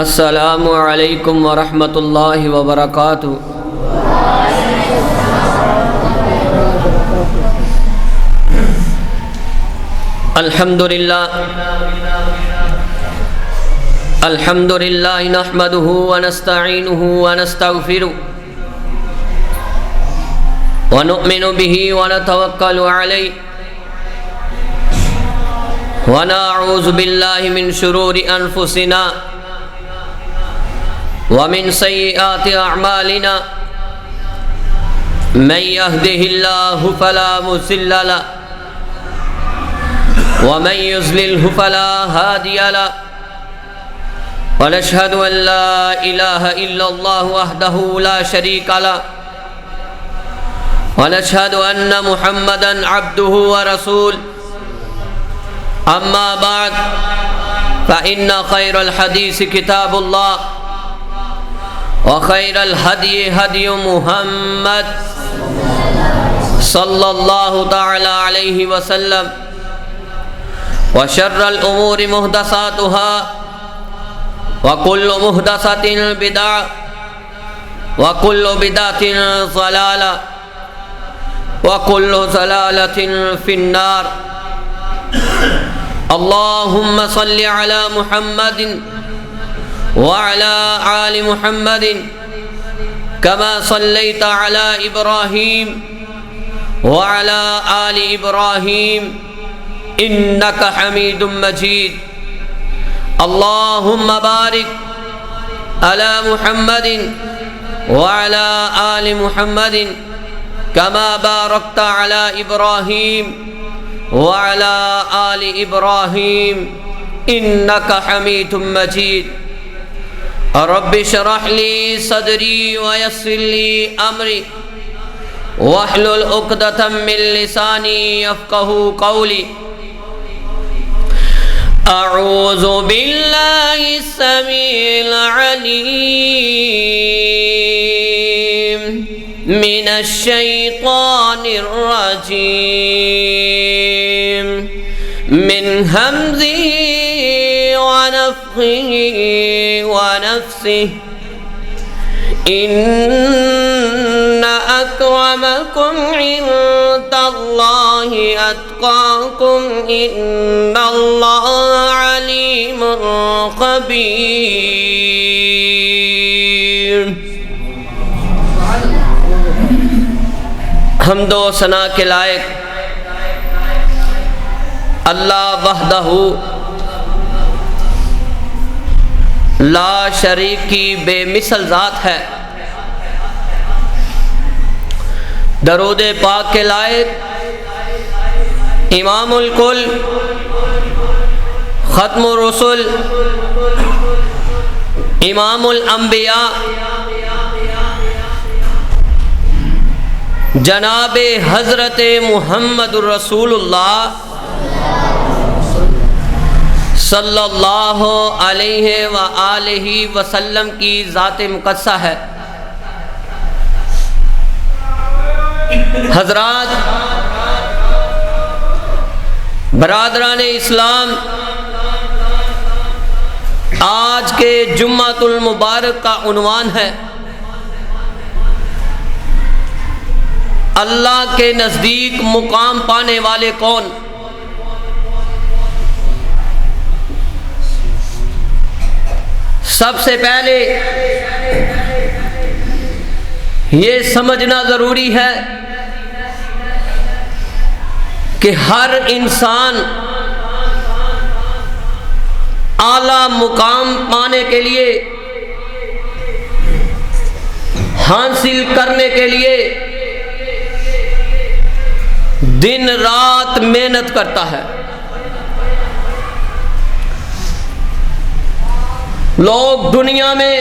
السلام علیکم ورحمۃ اللہ وبرکاتہ۔ الحمد للہ نحمده ونستعینه ونستغفره ونؤمن به ونتوکل علیہ ونعوذ باللہ من شرور انفسنا ومن سیئات اعمالنا من يهده الله فلا مضل له ومن يضلل فلا هادي له ونشهد ان لا اله الا الله وحده لا شريك له ونشهد ان محمدا عبده ورسوله اما بعد فان خير الحديث كتاب الله وخير الهدي هدي محمد صلى الله تعالى عليه وسلم وشر الأمور محدثاتها وكل محدثة بدعة وكل بدعة ضلالة وكل ضلالة في النار اللهم صل على محمد وعلى آل محمد كما صليت على إبراهيم وعلى آل إبراهيم إنك حميد مجيد اللهم بارك على محمد وعلى آل محمد كما باركت على إبراهيم وعلى آل إبراهيم إنك حميد مجيد رب اشرح لي صدري ويسر لي أمري واحلل عقدة من لساني يفقهوا قولي أعوذ بالله السميع العليم من الشيطان الرجيم من همزه ونفخه ونفسه إن أكرمكم عند الله أتقاكم إن الله عليم خبير۔ حمد و ثنا کے لائق اللہ وحدہ لا شریک کی بے مثل ذات ہے۔ درود پاک کے لائق امام الکل ختم الرسل امام الانبیاء جناب حضرت محمد رسول اللہ صلی اللہ علیہ وآلہ وسلم کی ذات مقدسہ ہے۔ حضرات، برادران اسلام، آج کے جمعۃ المبارک کا عنوان ہے اللہ کے نزدیک مقام پانے والے کون؟ سب سے پہلے یہ سمجھنا ضروری ہے کہ ہر انسان اعلیٰ مقام پانے کے لیے، حاصل کرنے کے لیے دن رات محنت کرتا ہے۔ لوگ دنیا میں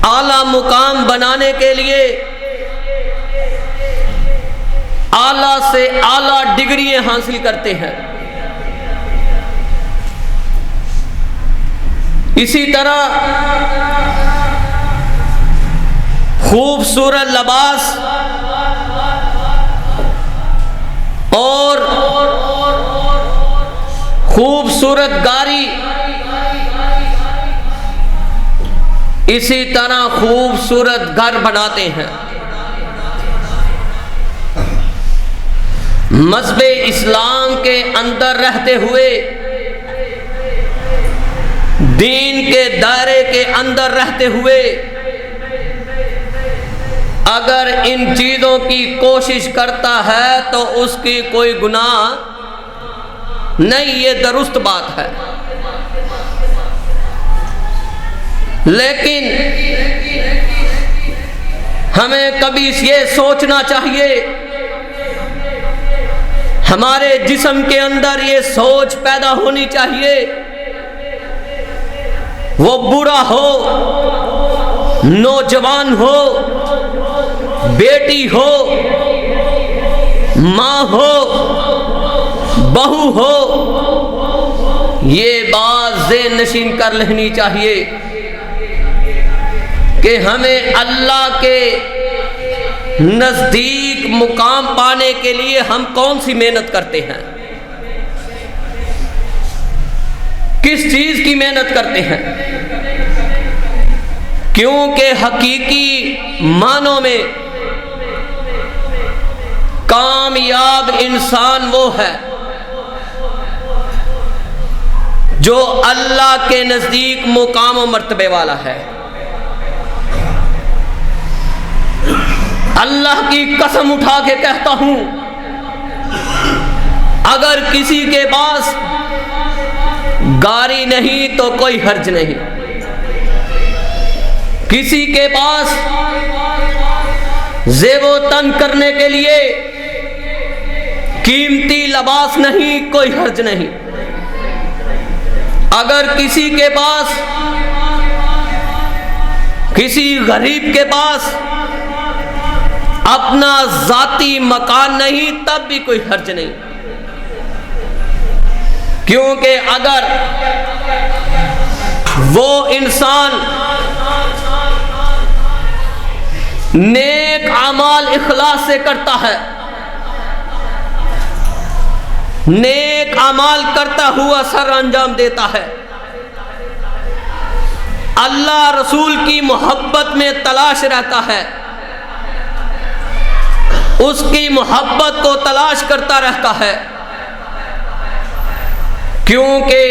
اعلیٰ مقام بنانے کے لیے اعلیٰ سے اعلیٰ ڈگریاں حاصل کرتے ہیں۔ اسی طرح خوبصورت لباس اور خوبصورت گاڑی اسی طرح خوبصورت گھر بناتے ہیں۔ مذہب اسلام کے اندر رہتے ہوئے، دین کے دائرے کے اندر رہتے ہوئے اگر ان چیزوں کی کوشش کرتا ہے تو اس کی کوئی گناہ نہیں، یہ درست بات ہے۔ لیکن ہمیں کبھی یہ سوچنا چاہیے، ہمارے جسم کے اندر یہ سوچ پیدا ہونی چاہیے، وہ بوڑھا ہو، نوجوان ہو، بیٹی ہو، ماں ہو، بہو ہو، یہ بات ذہن نشین کر لینی چاہیے کہ ہمیں اللہ کے نزدیک مقام پانے کے لیے ہم کون سی محنت کرتے ہیں، کس چیز کی محنت کرتے ہیں۔ کیونکہ حقیقی معنوں میں کامیاب انسان وہ ہے جو اللہ کے نزدیک مقام و مرتبے والا ہے۔ اللہ کی قسم اٹھا کے کہتا ہوں، اگر کسی کے پاس گاڑی نہیں تو کوئی حرج نہیں، کسی کے پاس زیب و تن کرنے کے لیے قیمتی لباس نہیں، کوئی حرج نہیں، اگر کسی کے پاس، کسی غریب کے پاس اپنا ذاتی مکان نہیں تب بھی کوئی حرج نہیں، کیونکہ اگر وہ انسان نیک اعمال اخلاص سے کرتا ہے، نیک اعمال کرتا ہوا سر انجام دیتا ہے، اللہ رسول کی محبت میں تلاش رہتا ہے، اس کی محبت کو تلاش کرتا رہتا ہے، کیونکہ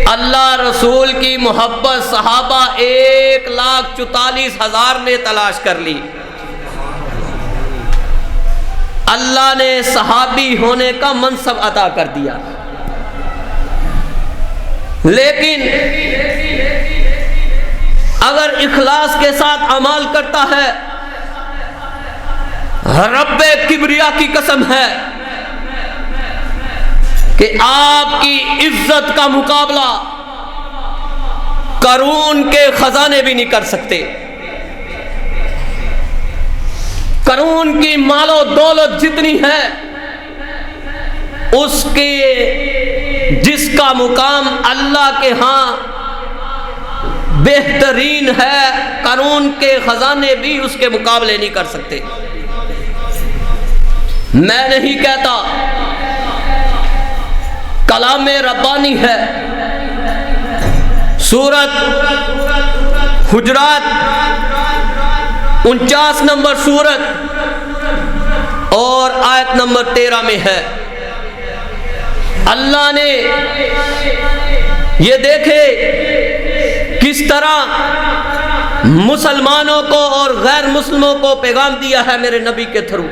اللہ رسول کی محبت صحابہ 1,44,000 نے تلاش کر لی، اللہ نے صحابی ہونے کا منصب عطا کر دیا۔ لیکن اگر اخلاص کے ساتھ عمل کرتا ہے، رب کبریا کی قسم ہے کہ آپ کی عزت کا مقابلہ قارون کے خزانے بھی نہیں کر سکتے۔ قارون کی مال و دولت جتنی ہے، اس کے جس کا مقام اللہ کے ہاں بہترین ہے، قارون کے خزانے بھی اس کے مقابلے نہیں کر سکتے۔ میں نہیں کہتا، کلام ربانی ہے، سورۃ حجرات 49 نمبر سورت اور آیت نمبر 13 میں ہے، اللہ نے یہ دیکھے کس طرح مسلمانوں کو اور غیر مسلموں کو پیغام دیا ہے میرے نبی کے تھرو۔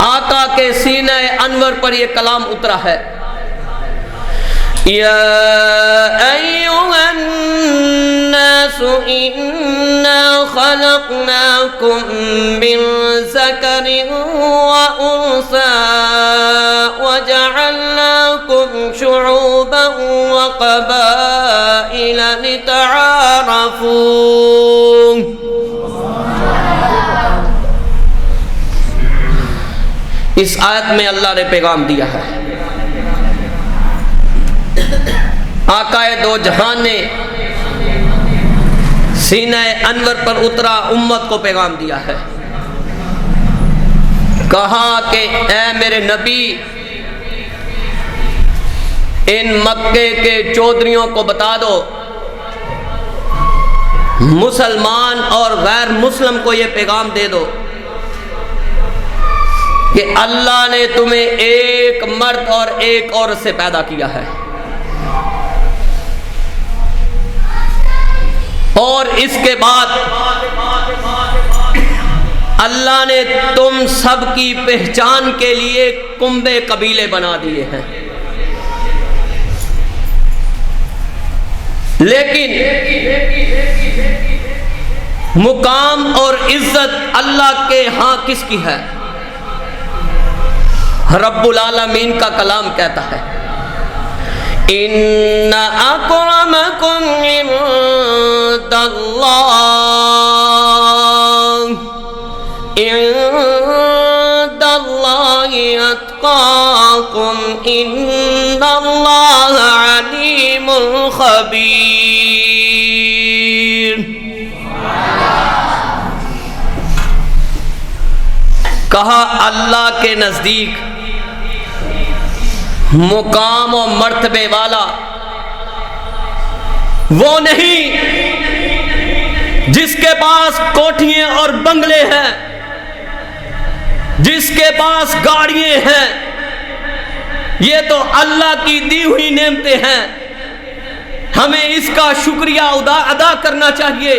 آقا کے سینہ انور پر یہ کلام اترا ہے، یا ایھا الناس انا خلقناکم من ذکر وانثی وجعلناکم شعوبا وقبائل لتعارفوا۔ اس آیت میں اللہ نے پیغام دیا ہے، آقا دو جہان نے سینہ انور پر اترا امت کو پیغام دیا ہے، کہا کہ اے میرے نبی، ان مکے کے چودھریوں کو بتا دو مسلمان اور غیر مسلم کو یہ پیغام دے دو کہ اللہ نے تمہیں ایک مرد اور ایک عورت سے پیدا کیا ہے، اور اس کے بعد اللہ نے تم سب کی پہچان کے لیے کنبے قبیلے بنا دیے ہیں، لیکن مقام اور عزت اللہ کے ہاں کس کی ہے؟ رب العالمین کا کلام کہتا ہے ان اکرمکم عند اللہ اتقاکم ان اللہ علیم خبیر۔ کہا اللہ کے نزدیک مقام و مرتبے والا وہ نہیں جس کے پاس کوٹھیاں اور بنگلے ہیں، جس کے پاس گاڑیاں ہیں، یہ تو اللہ کی دی ہوئی نعمتیں ہیں، ہمیں اس کا شکریہ ادا کرنا چاہیے۔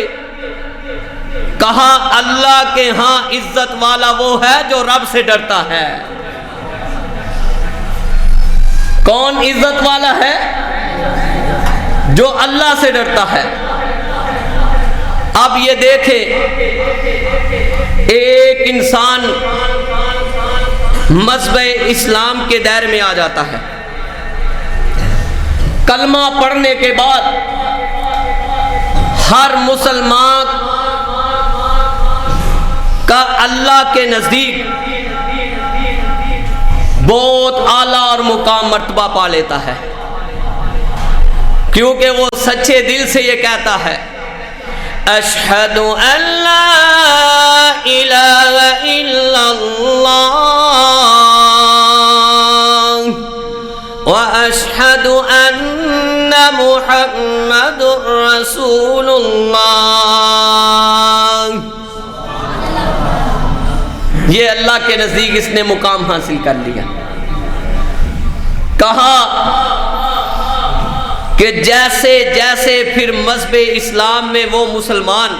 کہا اللہ کے ہاں عزت والا وہ ہے جو رب سے ڈرتا ہے۔ کون عزت والا ہے؟ جو اللہ سے ڈرتا ہے۔ اب یہ دیکھیں، ایک انسان مذہب اسلام کے دائرے میں آ جاتا ہے، کلمہ پڑھنے کے بعد ہر مسلمان کا اللہ کے نزدیک بہت اعلیٰ اور مقام مرتبہ پا لیتا ہے، کیونکہ وہ سچے دل سے یہ کہتا ہے اشہد ان لا الہ الا اللہ واشہد ان محمد رسول اللہ۔ یہ اللہ کے نزدیک اس نے مقام حاصل کر لیا۔ کہا کہ جیسے جیسے پھر مذہب اسلام میں وہ مسلمان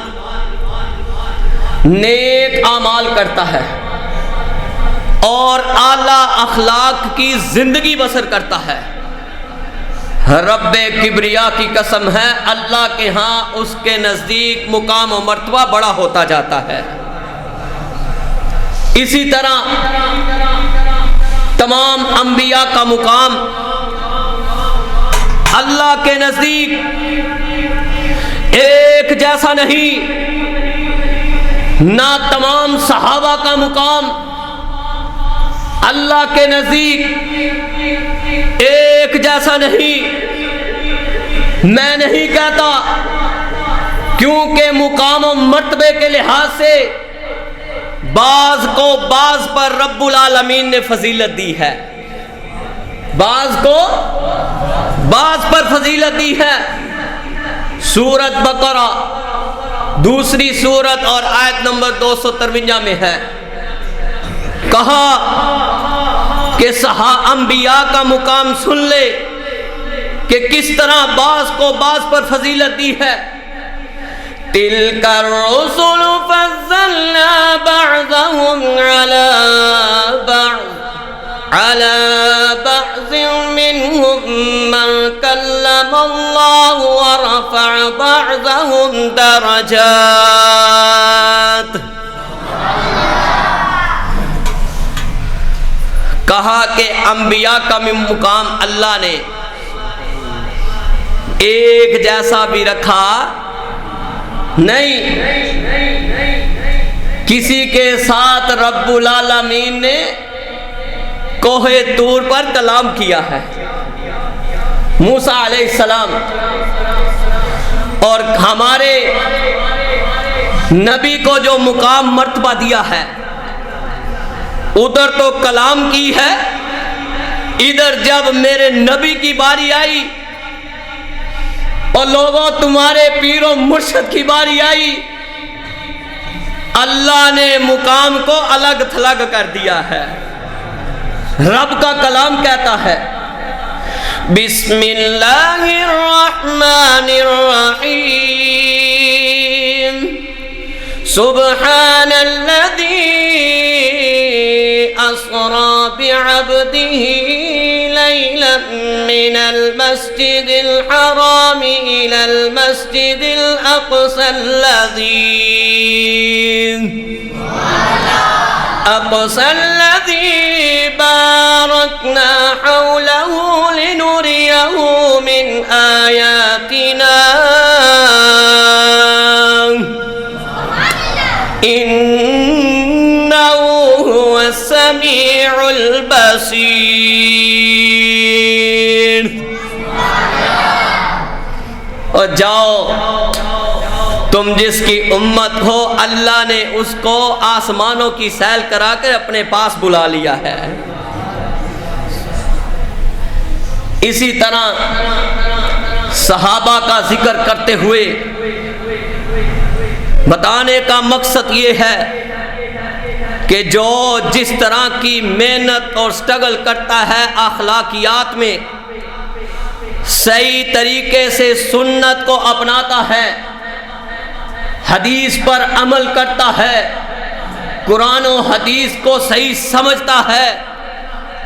نیک اعمال کرتا ہے اور اعلیٰ اخلاق کی زندگی بسر کرتا ہے، رب کبریا کی قسم ہے اللہ کے ہاں اس کے نزدیک مقام و مرتبہ بڑا ہوتا جاتا ہے۔ اسی طرح تمام انبیاء کا مقام اللہ کے نزدیک ایک جیسا نہیں، نہ تمام صحابہ کا مقام اللہ کے نزدیک ایک جیسا نہیں۔ میں نہیں کہتا، کیونکہ مقام و مرتبے کے لحاظ سے بعض کو بعض پر رب العالمین نے فضیلت دی ہے، بعض کو بعض پر فضیلت دی ہے۔ سورۃ بقرہ دوسری سورت اور آیت نمبر 253 میں ہے، کہا کہ انبیاء کا مقام سن لے کہ کس طرح بعض کو بعض پر فضیلت دی ہے۔ تِلْكَ الرُّسُلُ فَضَّلْنَا بَعْضَهُمْ عَلَى بَعْضٍ مِّنْهُمْ مَنْ كَلَّمَ اللَّهُ وَرَفَعَ بَعْضَهُمْ دَرَجَاتٍ۔ کہا کہ انبیاء کا مقام اللہ نے ایک جیسا بھی رکھا نہیں، کسی کے ساتھ رب العالمین نے کوہ طور پر کلام کیا ہے، موسیٰ علیہ السلام، اور ہمارے نبی کو جو مقام مرتبہ دیا ہے ادھر تو کلام کی ہے، ادھر جب میرے نبی کی باری آئی اور لوگوں تمہارے پیر و مرشد کی باری آئی، اللہ نے مقام کو الگ تھلگ کر دیا ہے۔ رب کا کلام کہتا ہے بسم اللہ الرحمن الرحیم سبحان الذی اسری بعبدہ لیلا من المسجد الحرام الى المسجد الاقصى الذي باركنا حوله لنريه من آياتنا إنه هو السميع البصير۔ اور جاؤ تم جس کی امت ہو، اللہ نے اس کو آسمانوں کی سیل کرا کر اپنے پاس بلا لیا ہے۔ اسی طرح صحابہ کا ذکر کرتے ہوئے بتانے کا مقصد یہ ہے کہ جو جس طرح کی محنت اور سٹرگل کرتا ہے اخلاقیات میں، صحیح طریقے سے سنت کو اپناتا ہے، حدیث پر عمل کرتا ہے، قرآن و حدیث کو صحیح سمجھتا ہے،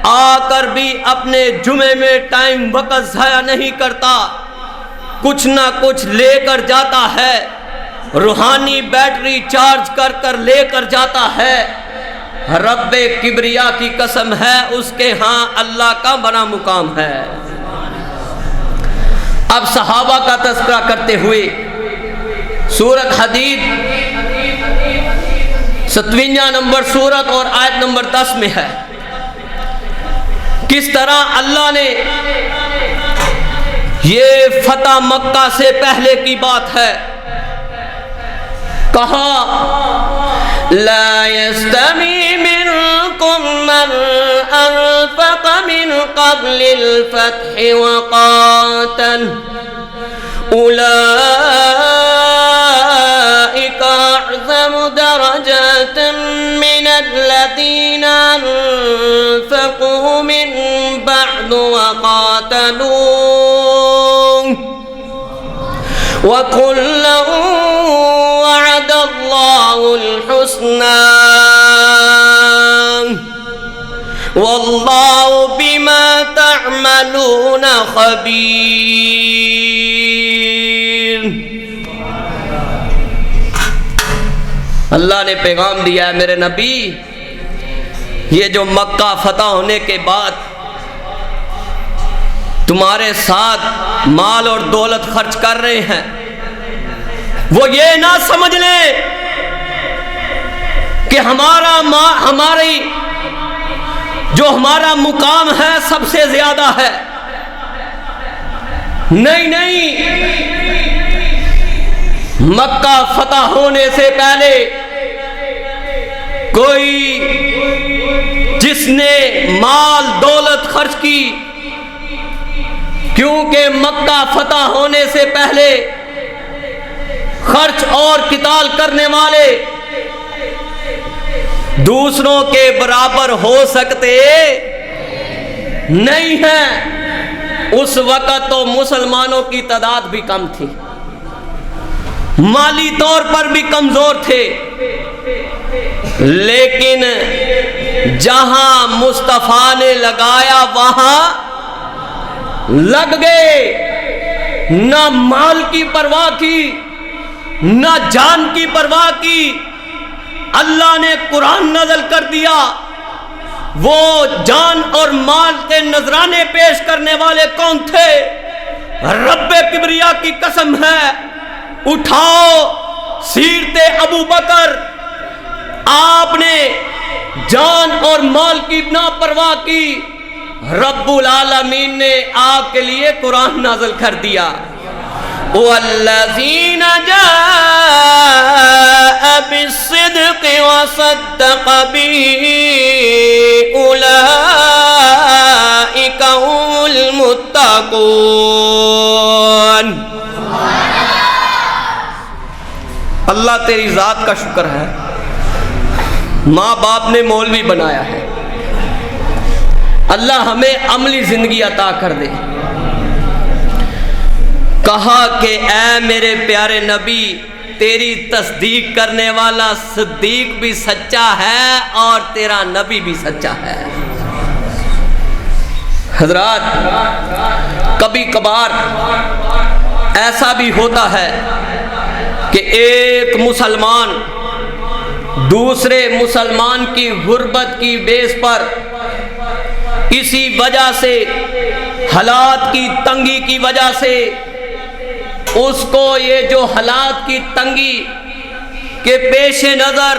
آ کر بھی اپنے جمعے میں ٹائم وقت ضائع نہیں کرتا، کچھ نہ کچھ لے کر جاتا ہے، روحانی بیٹری چارج کر کر لے کر جاتا ہے، رب کبریا کی قسم ہے اس کے ہاں اللہ کا بڑا مقام ہے۔ اب صحابہ کا تذکرہ کرتے ہوئے سورۃ حدید 57 نمبر سورت اور آیت نمبر 10 میں ہے، کس طرح اللہ نے، یہ فتح مکہ سے پہلے کی بات ہے، کہا لا يستوي منكم من أنفق من قبل الفتح وقاتل أولئك أعظم درجات من الذين أنفقوا من بعد وقاتلوا وكلا وعد الله الحسنى والله بما تعملون خبير۔ اللہ نے پیغام دیا ہے میرے نبی، یہ جو مکہ فتح ہونے کے بعد تمہارے ساتھ مال اور دولت خرچ کر رہے ہیں، وہ یہ نہ سمجھ لیں کہ ہمارا مقام ہے سب سے زیادہ ہے، نہیں، مکہ فتح ہونے سے پہلے کوئی جس نے مال دولت خرچ کی، کیونکہ مکہ فتح ہونے سے پہلے خرچ اور قتال کرنے والے دوسروں کے برابر ہو سکتے نہیں ہیں۔ اس وقت تو مسلمانوں کی تعداد بھی کم تھی، مالی طور پر بھی کمزور تھے، لیکن جہاں مصطفیٰ نے لگایا وہاں لگ گئے، نہ مال کی پرواہ کی نہ جان کی پرواہ کی۔ اللہ نے قرآن نازل کر دیا، وہ جان اور مال کے نذرانے پیش کرنے والے کون تھے؟ رب کبریا کی قسم ہے، اٹھاؤ سیرت ابو بکر، آپ نے جان اور مال کی نہ پرواہ کی، رب العالمین نے آپ کے لیے قرآن نازل کر دیا۔ والذین جاء بالصدق وصدق به اولئک هم المتقون۔ اللہ تیری ذات کا شکر ہے، ماں باپ نے مولوی بنایا ہے، اللہ ہمیں عملی زندگی عطا کر دے۔ کہا کہ اے میرے پیارے نبی، تیری تصدیق کرنے والا صدیق بھی سچا ہے اور تیرا نبی بھی سچا ہے۔ حضرات، کبھی کبھار ایسا بھی ہوتا ہے کہ ایک مسلمان دوسرے مسلمان کی غربت کی بیس پر اسی وجہ سے، حالات کی تنگی کی وجہ سے، اس کو یہ جو حالات کی تنگی کے پیش نظر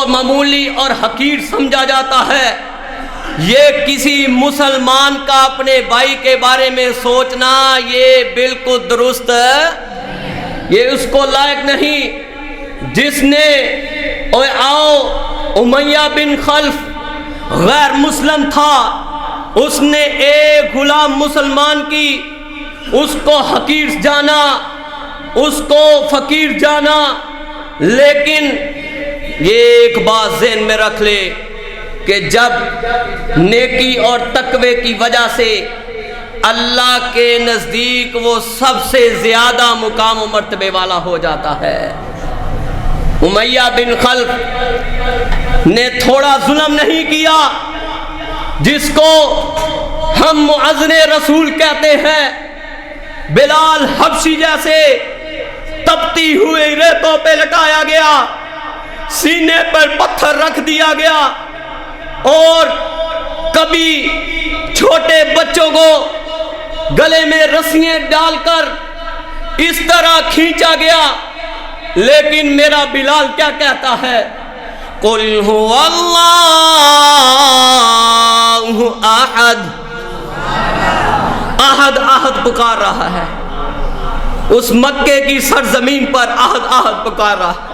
معمولی اور حقیر سمجھا جاتا ہے، یہ کسی مسلمان کا اپنے بھائی کے بارے میں سوچنا یہ بالکل درست ہے، یہ اس کو لائق نہیں۔ جس نے امیہ بن خلف غیر مسلم تھا، اس نے ایک غلام مسلمان کی اس کو حقیر جانا، اس کو فقیر جانا، لیکن یہ ایک بات ذہن میں رکھ لے کہ جب نیکی اور تقوی کی وجہ سے اللہ کے نزدیک وہ سب سے زیادہ مقام و مرتبے والا ہو جاتا ہے۔ امیہ بن خلف نے تھوڑا ظلم نہیں کیا، جس کو ہم مؤذن رسول کہتے ہیں، بلال حبشی جیسے تپتی ہوئی ریتوں پہ لٹایا گیا، سینے پر پتھر رکھ دیا گیا، اور کبھی چھوٹے بچوں کو گلے میں رسیاں ڈال کر اس طرح کھینچا گیا، لیکن میرا بلال کیا کہتا ہے؟ قُلْ هُوَ اللَّهُ أَحَدٌ، احد پکار رہا ہے، اس مکے کی سرزمین پر احد پکار رہا ہے۔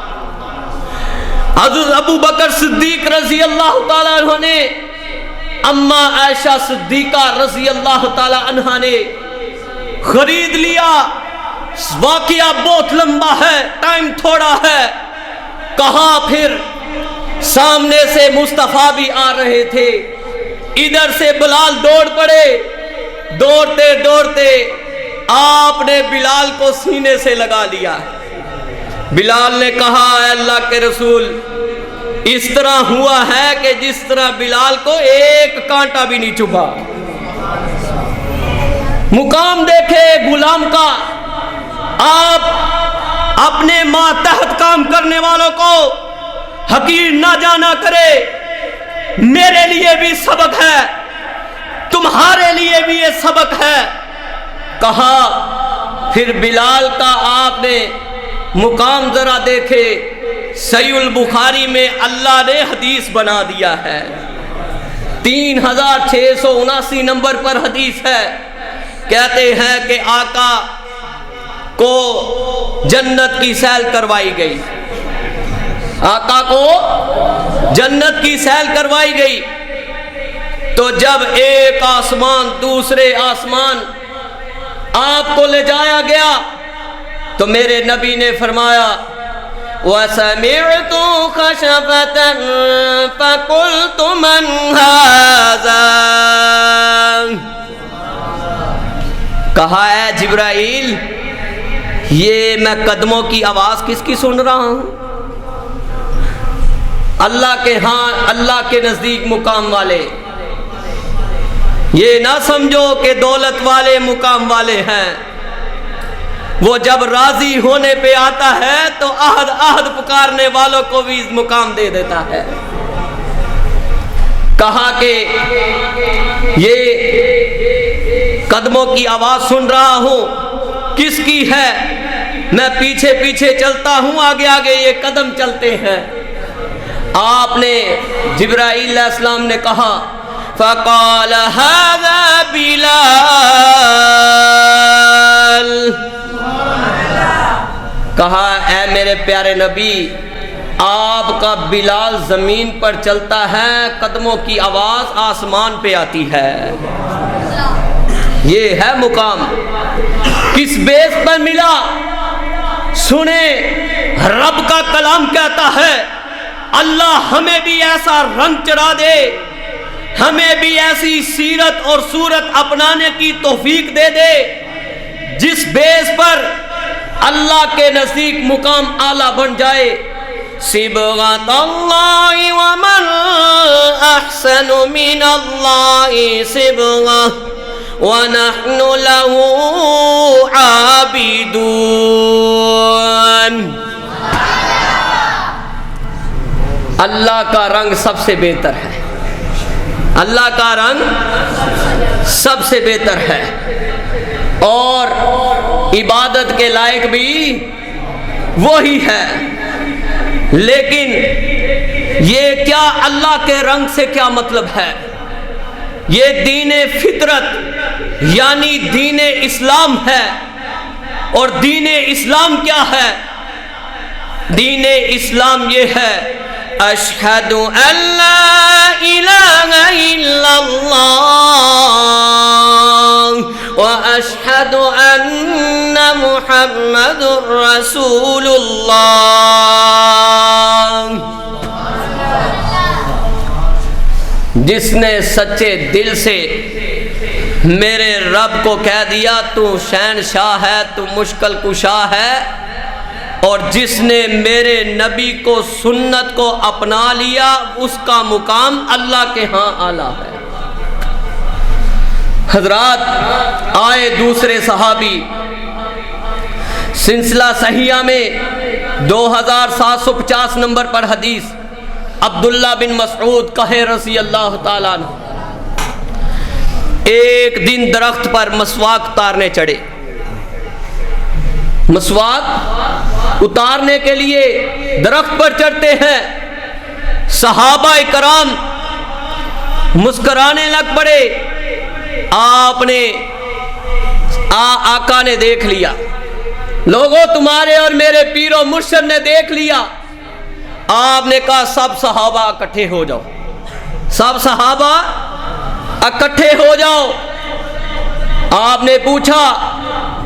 حضرت ابو بکر صدیق رضی اللہ تعالیٰ عنہ نے، اما عائشہ صدیقہ رضی اللہ تعالیٰ عنہ نے خرید لیا۔ واقعہ بہت لمبا ہے، ٹائم تھوڑا ہے۔ کہاں پھر سامنے سے مصطفیٰ بھی آ رہے تھے، ادھر سے بلال دوڑ پڑے، دوڑتے دوڑتے آپ نے بلال کو سینے سے لگا لیا۔ بلال نے کہا، اے اللہ کے رسول، اس طرح ہوا ہے کہ جس طرح بلال کو ایک کانٹا بھی نہیں چبھا۔ مقام دیکھے غلام کا، آپ اپنے ماتحت کام کرنے والوں کو حقیر نہ جانا کرے۔ میرے لیے بھی سبق ہے، تمہارے لیے بھی یہ سبق ہے۔ کہا پھر بلال کا آپ نے مقام ذرا دیکھے، صحیح البخاری میں اللہ نے حدیث بنا دیا ہے، 3679 نمبر پر حدیث ہے۔ کہتے ہیں کہ آقا کو جنت کی سیل کروائی گئی، آقا کو جنت کی سیل کروائی گئی، تو جب ایک آسمان دوسرے آسمان آپ کو لے جایا گیا تو میرے نبی نے فرمایا، وَسَمِعْتُ خَشَفَةً فَقُلْتُ مَنْ هَذَا، کہا اے جبرائیل، یہ میں قدموں کی آواز کس کی سن رہا ہوں؟ اللہ کے ہاں، اللہ کے نزدیک مقام والے، یہ نہ سمجھو کہ دولت والے مقام والے ہیں، وہ جب راضی ہونے پہ آتا ہے تو احد پکارنے والوں کو بھی مقام دے دیتا ہے۔ کہا کہ یہ قدموں کی آواز سن رہا ہوں، کس کی ہے؟ میں پیچھے پیچھے چلتا ہوں، آگے آگے یہ قدم چلتے ہیں۔ آپ نے جبرائیل علیہ السلام نے کہا، فقال هذا بلال، کہا اے میرے پیارے نبی، آپ کا بلال زمین پر چلتا ہے، قدموں کی آواز آسمان پہ آتی ہے۔ یہ ہے مقام. کس بیس پر ملا؟ سنیں رب کا کلام کہتا ہے اللہ ہمیں بھی ایسا رنگ چڑھا دے، ہمیں بھی ایسی سیرت اور صورت اپنانے کی توفیق دے دے جس بیس پر اللہ کے نزدیک مقام اعلیٰ بن جائے. صبغۃ اللہ ومن احسن من اللہ صبغۃ ونحن له عابدون. اللہ کا رنگ سب سے بہتر ہے، اللہ کا رنگ سب سے بہتر ہے، اور عبادت کے لائق بھی وہی ہے. لیکن یہ کیا اللہ کے رنگ سے کیا مطلب ہے؟ یہ دین فطرت یعنی دین اسلام ہے. اور دین اسلام کیا ہے؟ دین اسلام یہ ہے اشہد ان لا الہ الا اللہ واشہد ان محمد رسول اللہ. جس نے سچے دل سے میرے رب کو کہہ دیا تو شہنشاہ ہے، تو مشکل کشا ہے، اور جس نے میرے نبی کو سنت کو اپنا لیا اس کا مقام اللہ کے ہاں اعلیٰ ہے. حضرات آئے دوسرے صحابی، سلسلہ صحیحہ میں 2750 نمبر پر حدیث عبداللہ بن مسعود کہے رضی اللہ تعالیٰ عنہ ایک دن درخت پر مسواک اتارنے چڑھے. مسواک اتارنے کے لیے درخت پر چڑھتے ہیں. صحابہ کرام مسکرانے لگ پڑے. آقا نے دیکھ لیا، لوگوں تمہارے اور میرے پیر و مرشد نے دیکھ لیا. آپ نے کہا سب صحابہ اکٹھے ہو جاؤ، سب صحابہ اکٹھے ہو جاؤ. آپ نے پوچھا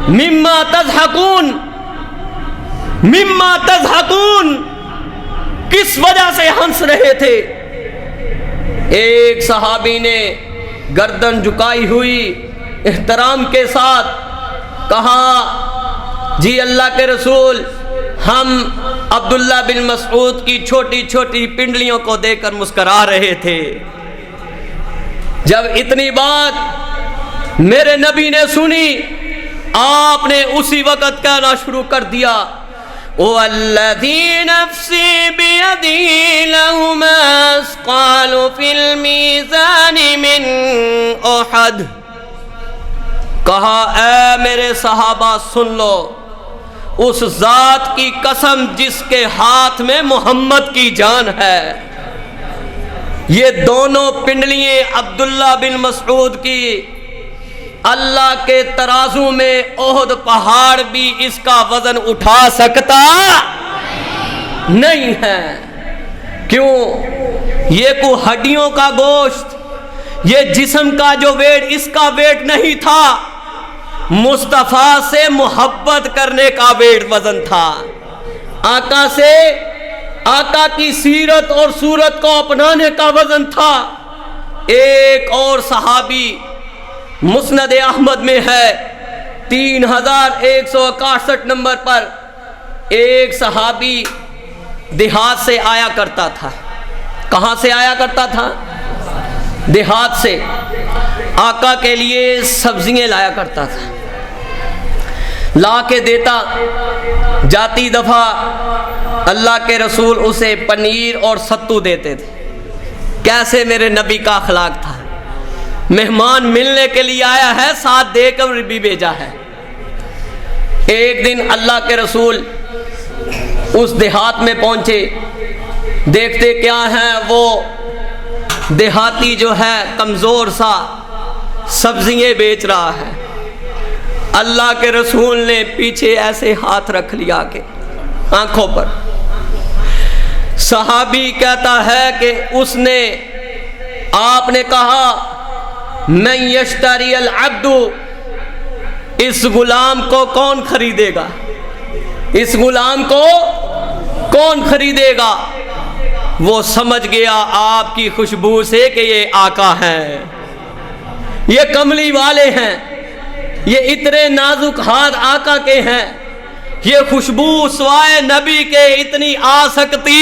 مما تضحکون، مما تضحکون، کس وجہ سے ہنس رہے تھے؟ ایک صحابی نے گردن جھکائی ہوئی احترام کے ساتھ کہا جی اللہ کے رسول، ہم عبداللہ بن مسعود کی چھوٹی چھوٹی پنڈلیوں کو دیکھ کر مسکرا رہے تھے. جب اتنی بات میرے نبی نے سنی، آپ نے اسی وقت کہنا شروع کر دیا وَالَّذِي نَفْسِي بِيَدِهِ لَهُمَا أَثْقَالُ فِي الْمِيزَانِ مِنْ أُحُدٍ. کہا اے میرے صحابہ سن لو، اس ذات کی قسم جس کے ہاتھ میں محمد کی جان ہے، یہ دونوں پنڈلیاں عبداللہ بن مسعود کی اللہ کے ترازو میں احد پہاڑ بھی اس کا وزن اٹھا سکتا نہیں ہے. کیوں؟ یہ کوئی ہڈیوں کا گوشت، یہ جسم کا جو ویٹ اس کا ویٹ نہیں تھا، مصطفیٰ سے محبت کرنے کا ویٹ وزن تھا. آقا سے، آقا کی سیرت اور صورت کو اپنانے کا وزن تھا. ایک اور صحابی مسند احمد میں ہے 3161 نمبر پر، ایک صحابی دیہات سے آیا کرتا تھا. کہاں سے آیا کرتا تھا؟ دیہات سے. آقا کے لیے سبزیاں لایا کرتا تھا، لا کے دیتا. جاتی دفعہ اللہ کے رسول اسے پنیر اور ستو دیتے تھے. کیسے میرے نبی کا اخلاق تھا، مہمان ملنے کے لیے آیا ہے، ساتھ دے کر بھی بھیجا ہے. ایک دن اللہ کے رسول اس دیہات میں پہنچے، دیکھتے کیا ہے، وہ دیہاتی جو ہے کمزور سا سبزیاں بیچ رہا ہے. اللہ کے رسول نے پیچھے ایسے ہاتھ رکھ لیا کہ آنکھوں پر. صحابی کہتا ہے کہ اس نے، آپ نے کہا من یشتری العبد اس غلام کو کون خریدے گا؟ اس غلام کو کون خریدے گا؟ وہ سمجھ گیا آپ کی خوشبو سے کہ یہ آقا ہیں، یہ کملی والے ہیں، یہ اتنے نازک ہاتھ آقا کے ہیں، یہ خوشبو سوائے نبی کے اتنی آ سکتی؟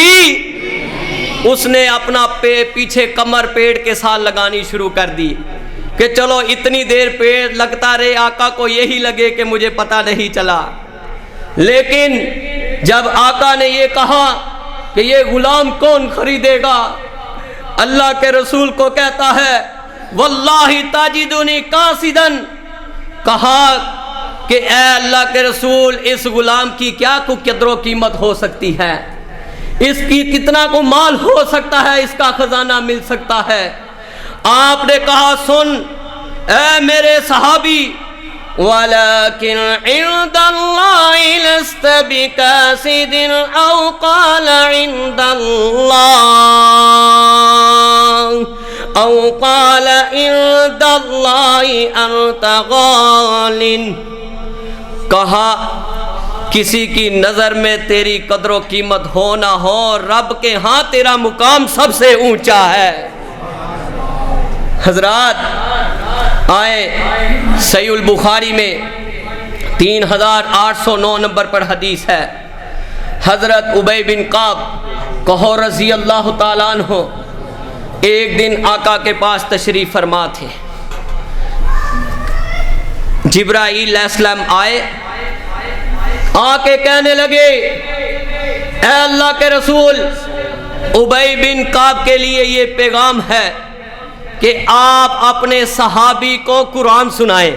اس نے اپنا پیچھے کمر پیٹ کے ساتھ لگانی شروع کر دی کہ چلو اتنی دیر پیٹ لگتا رہے، آقا کو یہی لگے کہ مجھے پتہ نہیں چلا۔ لیکن جب آقا نے یہ کہا کہ یہ غلام کون خریدے گا، اللہ کے رسول کو کہتا ہے واللہ تجدنی قاصدن، کہا کہ اے اللہ کے رسول اس غلام کی کیا کو قدر و قیمت ہو سکتی ہے، اس کی کتنا کو مال ہو سکتا ہے، اس کا خزانہ مل سکتا ہے۔ آپ نے کہا سن اے میرے صحابی، وَلَكِنْ عِنْدَ اللَّهِ لَسْتَ بِكَاسِدٍ أَوْ قَالَ عِنْدَ اللَّهِ أَنْتَ غَالٍ، کہا کسی کی نظر میں تیری قدر و قیمت ہو نہ ہو، رب کے ہاں تیرا مقام سب سے اونچا ہے۔ حضرات آئے صحیح البخاری میں 3809 نمبر پر حدیث ہے، حضرت ابی بن کعب کہو رضی اللہ تعالیٰ عنہ ایک دن آقا کے پاس تشریف فرما تھے، جبرائیل علیہ السلام آئے، آ کے کہنے لگے اے اللہ کے رسول، ابی بن کعب کے لیے یہ پیغام ہے کہ آپ اپنے صحابی کو قرآن سنائیں،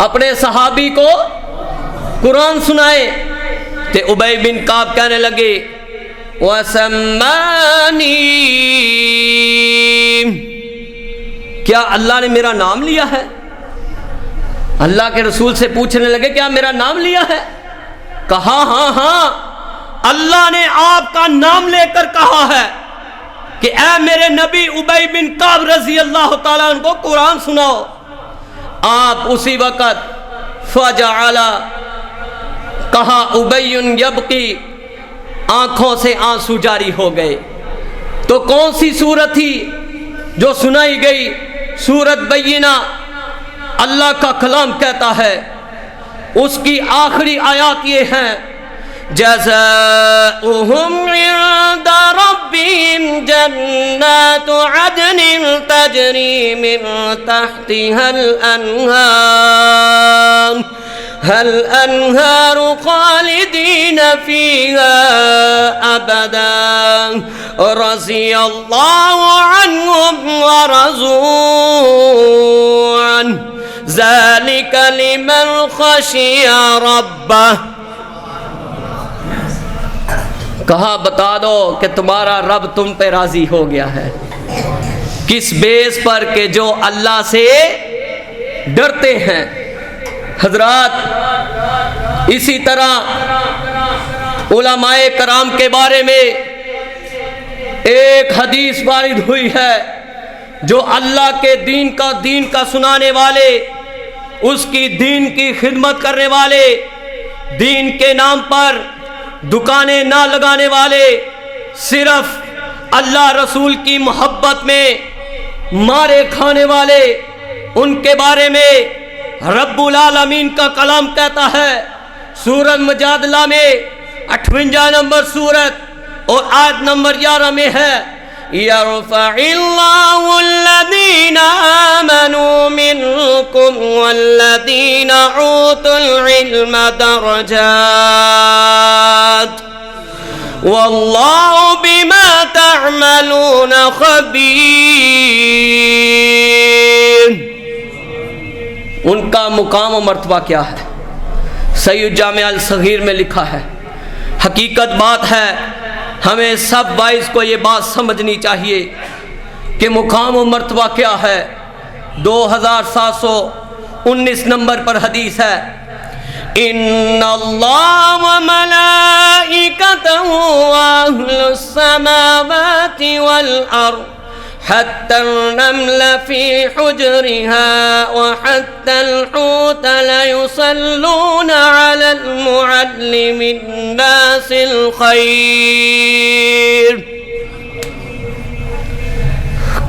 اپنے صحابی کو قرآن سنائیں۔ تو ابی بن کعب کہنے لگے وَسَمَّانِي، کیا اللہ نے میرا نام لیا ہے؟ اللہ کے رسول سے پوچھنے لگے کیا میرا نام لیا ہے؟ کہا ہاں ہاں، اللہ نے آپ کا نام لے کر کہا ہے کہ اے میرے نبی ابی بن کعب رضی اللہ تعالیٰ عنہ کو قرآن سناؤ۔ آپ اسی وقت فجعل، کہا ابی یبکی، آنکھوں سے آنسو جاری ہو گئے۔ تو کون سی سورت تھی جو سنائی گئی؟ سورت بینہ، اللہ کا کلام کہتا ہے، اس کی آخری آیات یہ ہیں جزاؤہم عند ربہم جنات عدن تجری من تحتها الانہار خالدین فیہا ابدا رضی اللہ عنہم ورضوا عنہ ذالک لمن خشی ربہ۔ کہا بتا دو کہ تمہارا رب تم پہ راضی ہو گیا ہے، کس بیس پر کہ جو اللہ سے ڈرتے ہیں۔ حضرات اسی طرح علماء کرام کے بارے میں ایک حدیث وارد ہوئی ہے، جو اللہ کے دین کا سنانے والے، اس کی دین کی خدمت کرنے والے، دین کے نام پر دکانیں نہ لگانے والے، صرف اللہ رسول کی محبت میں مارے کھانے والے، ان کے بارے میں رب العالمین کا کلام کہتا ہے سورۃ مجادلہ میں 58 نمبر سورت اور آیت نمبر 11 میں ہے يَرْفَعِ اللَّهُ الَّذِينَ آمَنُوا مِنْكُمْ وَالَّذِينَ أُوتُوا الْعِلْمَ دَرَجَاتٍ وَاللَّهُ بِمَا تَعْمَلُونَ خَبِيرٌ۔ ان کا مقام و مرتبہ کیا ہے؟ صحیح جامع الصغیر میں لکھا ہے۔ حقیقت بات ہے، ہمیں سب وائز کو یہ بات سمجھنی چاہیے کہ مقام و مرتبہ کیا ہے۔ 2719 نمبر پر حدیث ہے ان اللہ و ملائکتہ واہل السماوات والارض حتى النمل في حجرها وحتى الحوت ليصلون على المعلم الناس الخير.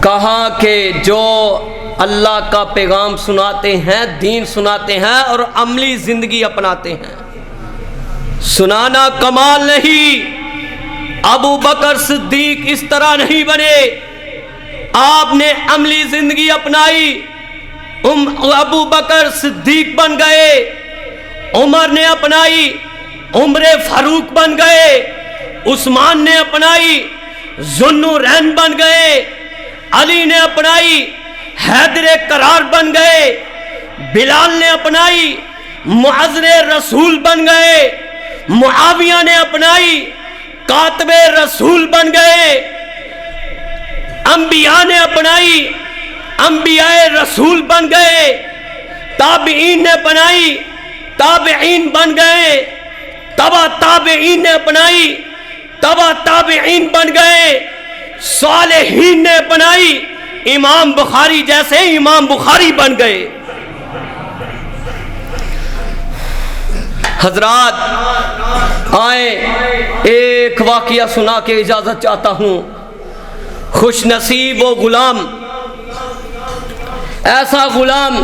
کہا کہ جو اللہ کا پیغام سناتے ہیں، دین سناتے ہیں اور عملی زندگی اپناتے ہیں، سنانا کمال نہیں. ابو بکر صدیق اس طرح نہیں بنے، آپ نے عملی زندگی اپنائی. ابو بکر صدیق بن گئے، عمر نے اپنائی، عمر فاروق بن گئے، عثمان نے اپنائی، ذوالنورین بن گئے، علی نے اپنائی، حیدر کرار بن گئے، بلال نے اپنائی، معذر رسول بن گئے، معاویہ نے اپنائی، کاتب رسول بن گئے، انبیاء نے اپنائی، انبیاء رسول بن گئے، تابعین نے اپنائی، تابعین بن گئے، تبع تابعین نے اپنائی، تبع تابعین بن گئے، صالحین نے اپنائی، امام بخاری جیسے امام بخاری بن گئے. حضرات آئیں ایک واقعہ سنا کے اجازت چاہتا ہوں. خوش نصیب وہ غلام، ایسا غلام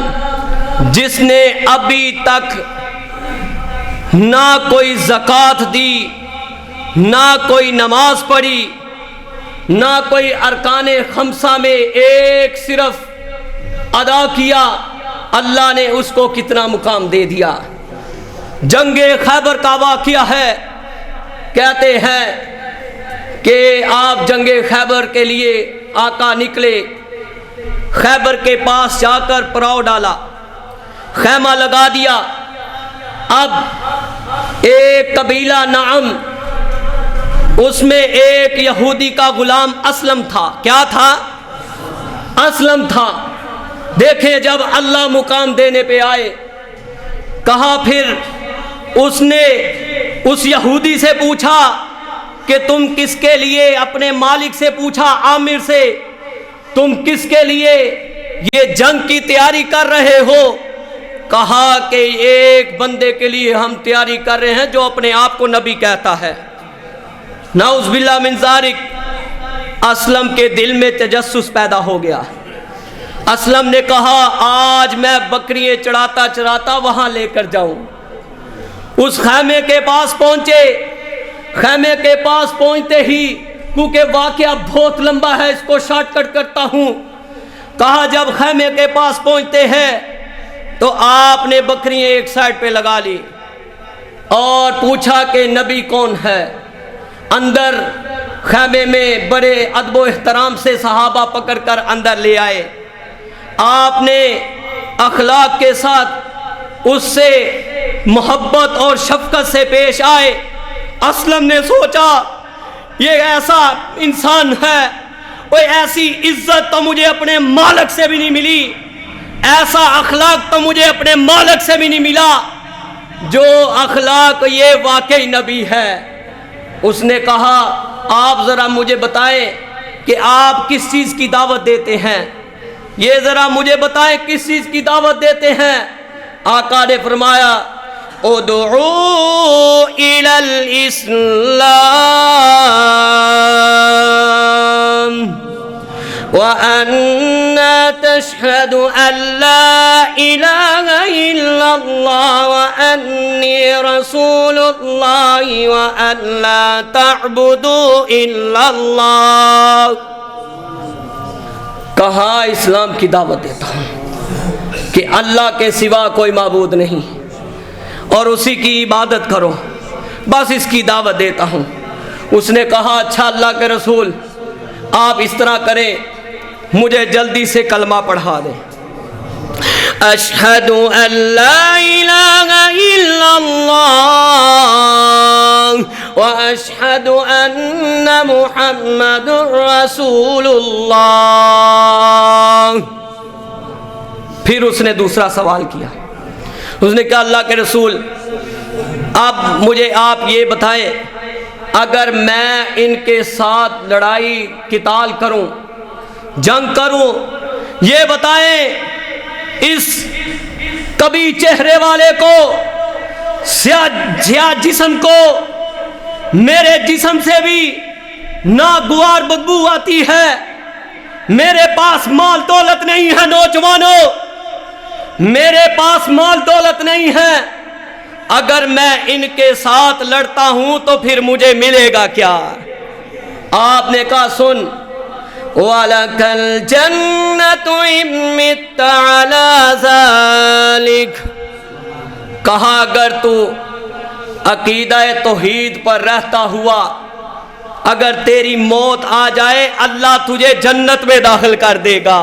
جس نے ابھی تک نہ کوئی زکوٰۃ دی، نہ کوئی نماز پڑھی، نہ کوئی ارکان خمسہ میں ایک صرف ادا کیا. اللہ نے اس کو کتنا مقام دے دیا. جنگ خیبر کا واقعہ ہے. کہتے ہیں کہ آپ جنگ خیبر کے لیے آقا نکلے، خیبر کے پاس جا کر پڑاؤ ڈالا، خیمہ لگا دیا. اب ایک قبیلہ نعم، اس میں ایک یہودی کا غلام اسلم تھا. کیا تھا؟ اسلم تھا. دیکھیں جب اللہ مقام دینے پہ آئے، کہا پھر اس نے اس یہودی سے پوچھا کہ تم کس کے لیے، اپنے مالک سے پوچھا، عامر سے، تم کس کے لیے یہ جنگ کی تیاری کر رہے ہو؟ کہا کہ ایک بندے کے لیے ہم تیاری کر رہے ہیں جو اپنے آپ کو نبی کہتا ہے. نعوذ باللہ من ذالک. اسلم کے دل میں تجسس پیدا ہو گیا. اسلم نے کہا آج میں بکریاں چڑھاتا چڑھاتا وہاں لے کر جاؤں. اس خیمے کے پاس پہنچے. خیمے کے پاس پہنچتے ہی، کیونکہ واقعہ بہت لمبا ہے اس کو شارٹ کٹ کرتا ہوں، کہا جب خیمے کے پاس پہنچتے ہیں تو آپ نے بکریاں ایک سائڈ پہ لگا لی اور پوچھا کہ نبی کون ہے. اندر خیمے میں بڑے ادب و احترام سے صحابہ پکڑ کر اندر لے آئے. آپ نے اخلاق کے ساتھ اس سے محبت اور شفقت سے پیش آئے. اسلم نے سوچا یہ ایسا انسان ہے، کوئی ایسی عزت تو مجھے اپنے مالک سے بھی نہیں ملی، ایسا اخلاق تو مجھے اپنے مالک سے بھی نہیں ملا، جو اخلاق یہ واقعی نبی ہے. اس نے کہا آپ ذرا مجھے بتائیں کہ آپ کس چیز کی دعوت دیتے ہیں، یہ ذرا مجھے بتائیں کس چیز کی دعوت دیتے ہیں. آقا نے فرمایا ادعو الی الاسلام وَأَنَّا تَشْهَدُ أَن لَا إِلَهَ إِلَّا اللَّهُ وَأَنِّي رَسُولُ اللَّهِ وَأَن لَا تَعْبُدُوا إِلَّا اللَّهُ. کہا اسلام کی دعوت دیتا ہوں کہ اللہ کے سوا کوئی معبود نہیں اور اسی کی عبادت کرو، بس اس کی دعوت دیتا ہوں. اس نے کہا اچھا اللہ کے رسول آپ اس طرح کریں، مجھے جلدی سے کلمہ پڑھا دیں. اشہد ان لا الہ الا اللہ واشہد ان محمد رسول اللہ. پھر اس نے دوسرا سوال کیا. اس نے کہا اللہ کے رسول اب مجھے آپ یہ بتائیں، اگر میں ان کے ساتھ لڑائی قتال کروں جنگ کروں؟ یہ بتائیں اس کبھی چہرے والے کو، سیاہ جسم کو، میرے جسم سے بھی ناگوار بدبو آتی ہے، میرے پاس مال دولت نہیں ہے نوجوانوں، میرے پاس مال دولت نہیں ہے، اگر میں ان کے ساتھ لڑتا ہوں تو پھر مجھے ملے گا کیا؟ آپ نے کہا سن، وَلَكَ الْجَنَّةُ إِن مِتَّ عَلَى ذَلِكَ، کہا اگر تو عقیدہ توحید پر رہتا ہوا، اگر تیری موت آ جائے اللہ تجھے جنت میں داخل کر دے گا۔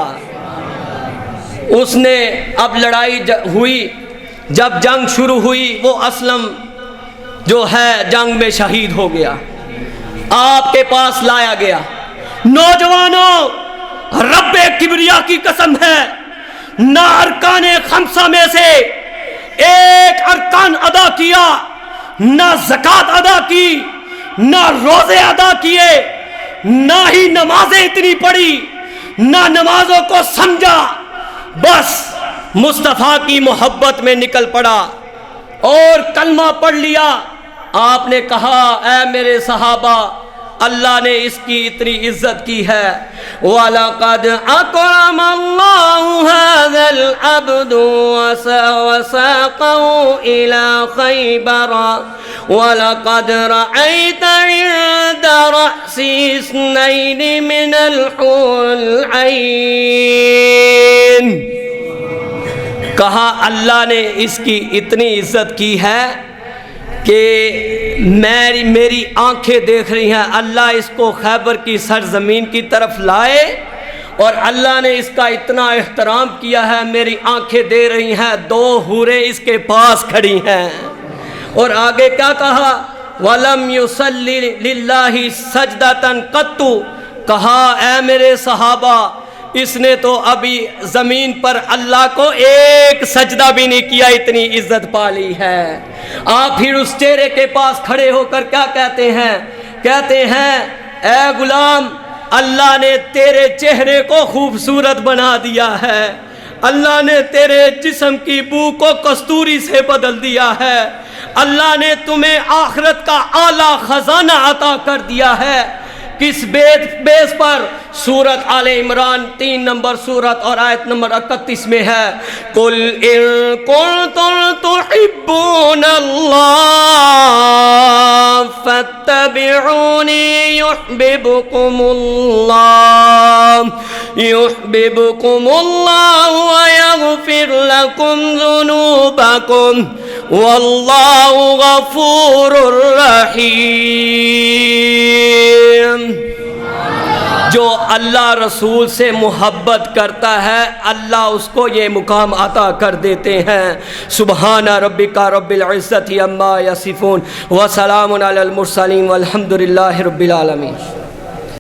اس نے اب لڑائی ہوئی، جب جنگ شروع ہوئی وہ اسلم جو ہے جنگ میں شہید ہو گیا، آپ کے پاس لایا گیا۔ نوجوانوں، رب کبریا کی قسم ہے، نہ ارکان خمسہ میں سے ایک ارکان ادا کیا، نہ زکوٰۃ ادا کی، نہ روزے ادا کیے، نہ ہی نمازیں اتنی پڑھی، نہ نمازوں کو سمجھا، بس مصطفیٰ کی محبت میں نکل پڑا اور کلمہ پڑھ لیا۔ آپ نے کہا اے میرے صحابہ، اللہ نے اس کی اتنی عزت کی ہے، وَلَقَدْ أَكْرَمَ اللَّهُ هَذَا الْعَبْدُ وَسَاقَهُ إِلَى خَيْبَرَ وَلَقَدْ رَأَيْتَ عِندَ رَأْسِ اثْنَيْنِ مِنَ الْحُورِ الْعَيْنِ، کہا اللہ نے اس کی اتنی عزت کی ہے کہ میری آنکھیں دیکھ رہی ہیں، اللہ اس کو خیبر کی سرزمین کی طرف لائے اور اللہ نے اس کا اتنا احترام کیا ہے، میری آنکھیں دے رہی ہیں، 2 حوریں اس کے پاس کھڑی ہیں۔ اور آگے کیا کہا؟ وَلَمْ يُصَلِّ لِلَّهِ سَجْدَةً قَطُّ، کہا اے میرے صحابہ، اس نے تو ابھی زمین پر اللہ کو ایک سجدہ بھی نہیں کیا، اتنی عزت پالی ہے۔ آپ پھر اس چہرے کے پاس کھڑے ہو کر کیا کہتے ہیں؟ کہتے ہیں اے غلام، اللہ نے تیرے چہرے کو خوبصورت بنا دیا ہے، اللہ نے تیرے جسم کی بو کو کستوری سے بدل دیا ہے، اللہ نے تمہیں آخرت کا اعلیٰ خزانہ عطا کر دیا ہے۔ کس بیس پر؟ سورت آل عمران 3 نمبر سورت اور آیت نمبر 31 میں ہے، قُلْ إِن كُنتُمْ تُحِبُّونَ اللَّهَ فَاتَّبِعُونِي يُحْبِبْكُمُ اللَّهُ وَيَغْفِرْ لَكُمْ ذُنُوبَكُمْ وَاللَّهُ غَفُورٌ رَحِيمٌ۔ جو اللہ رسول سے محبت کرتا ہے اللہ اس کو یہ مقام عطا کر دیتے ہیں۔ سبحان ربک رب العزت عما یصفون وسلام علی المرسلین والحمد للہ رب العالمین۔